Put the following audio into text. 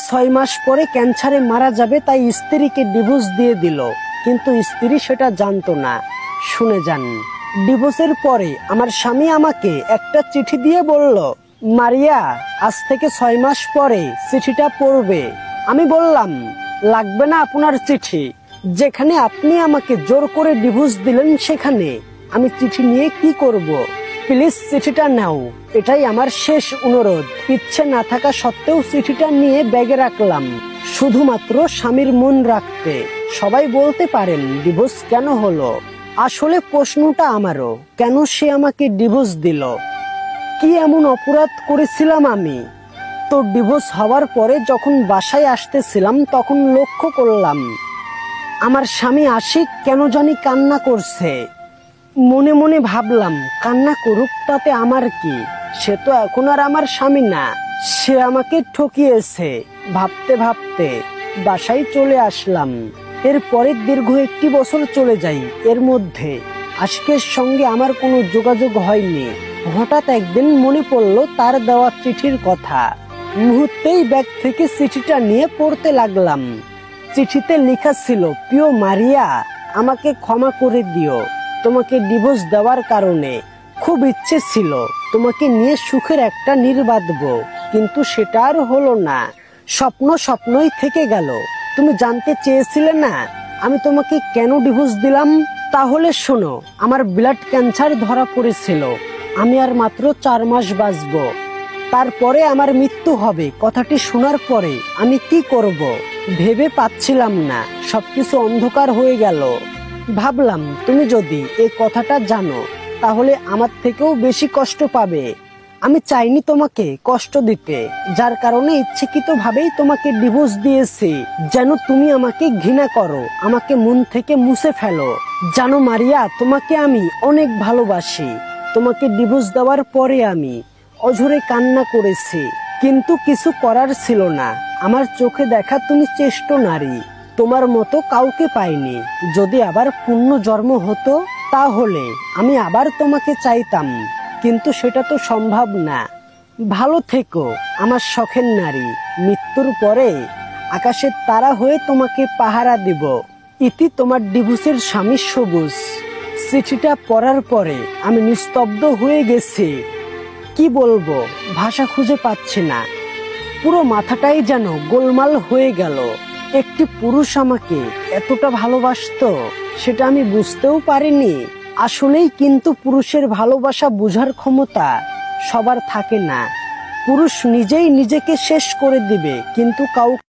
6 মাস পরে ক্যান্সারে মারা যাবে, তাই স্ত্রীকে ডিভোর্স দিয়ে দিল। কিন্তু স্ত্রী সেটা জানতো না। শুনে যান। ডিভোর্সের পরে আমার স্বামী আমাকে একটা চিঠি দিয়ে বলল, মারিয়া, আজ থেকে 6 মাস পরে চিঠিটা পড়বে। আমি বললাম, লাগবে না আপনার চিঠি। যেখানে আপনি আমাকে জোর করে ডিভোর্স দিলেন সেখানে আমি চিঠি নিয়ে কি করব? প্লিজ চিঠিটা নাও, এটাই আমার শেষ অনুরোধ। ইচ্ছে না থাকা সত্ত্বেও চিঠিটা নিয়ে ব্যাগে রাখলাম, শুধুমাত্র স্বামীর মন রাখতে। সবাই বলতে পারেন ডিভোর্স কেন হলো? আসলে প্রশ্নটা আমারও, কেন সে আমাকে ডিভোর্স দিল? কি এমন অপরাধ করেছিলাম আমি? তো ডিভোর্স হওয়ার পরে যখন বাসায় আসতেছিলাম তখন লক্ষ্য করলাম আমার স্বামী আশিক কেন জানি কান্না করছে। মনে মনে ভাবলাম, কান্না করুক, তাতে আমার কি? সে তো এখন আর আমার স্বামী না, সে আমাকে ঠকিয়েছে। ভাবতে ভাবতে বাসায় চলে আসলাম। এরপরে দীর্ঘ 1 বছর চলে যায়। এর মধ্যে আশিকের সঙ্গে আমার কোনো যোগাযোগ হয়নি। হঠাৎ একদিন মনে পড়ল তার দেওয়া চিঠির কথা। মুহূর্তেই ব্যাগ থেকে চিঠিটা নিয়ে পড়তে লাগলাম। চিঠিতে লেখা ছিল, প্রিয় মারিয়া, আমাকে ক্ষমা করে দিও। তোমাকে ডিভোর্স দেওয়ার কারণে খুব ইচ্ছে ছিল তোমাকে নিয়ে সুখের একটা নীড় বাঁধবো, কিন্তু সেটা আর হলো না। স্বপ্নই থেকে গেল। তুমি জানতে চেয়েছিলে না আমি তোমাকে কেন ডিভোর্স দিলাম? তাহলে শোনো, আমার ব্লাড ক্যান্সার ধরা পড়েছিল। আমি আর মাত্র 4 মাস বাঁচবো, তারপরে আমার মৃত্যু হবে। কথাটি শোনার পরে আমি কি করব ভেবে পাচ্ছিলাম না। সবকিছু অন্ধকার হয়ে গেল। ভাবলাম, তুমি যদি এই কথাটা জানো তাহলে আমার থেকেও বেশি কষ্ট পাবে। আমি চাইনি তোমাকে কষ্ট দিতে, যার কারণে ইচ্ছাকৃতভাবেই তোমাকে ডিভোর্স দিয়েছি, যেন তুমি আমাকে ঘৃণা করো, আমাকে মন থেকে মুছে ফেলো। জানো মারিয়া, তোমাকে আমি অনেক ভালোবাসি। তোমাকে ডিভোর্স দেওয়ার পরে আমি অঝরে কান্না করেছি, কিন্তু কিছু করার ছিল না। আমার চোখে দেখা তুমি শ্রেষ্ঠ নারী, তোমার মতো কাউকে পাইনি। যদি আবার পুনর্জন্ম হতো তাহলে আমি আবার তোমাকে চাইতাম, কিন্তু সেটা তো সম্ভব না। ভালো থেকো আমার শখের নারী। মৃত্যুর পরে আকাশের তারা হয়ে তোমাকে পাহারা দিব। ইতি তোমার ডিভোর্সের স্বামী সবুজ। চিঠিটা পড়ার পরে আমি নিস্তব্ধ হয়ে গেছি। কি বলবো, ভাষা খুঁজে পাচ্ছি না। পুরো মাথাটাই যেন গোলমাল হয়ে গেল। একটি পুরুষ আমাকে এতটা ভালোবাসতো সেটা আমি বুঝতেও পারিনি। আসলেই কিন্তু পুরুষের ভালোবাসা বোঝার ক্ষমতা সবার থাকে না। পুরুষ নিজেই নিজেকে শেষ করে দিবে, কিন্তু কাউকে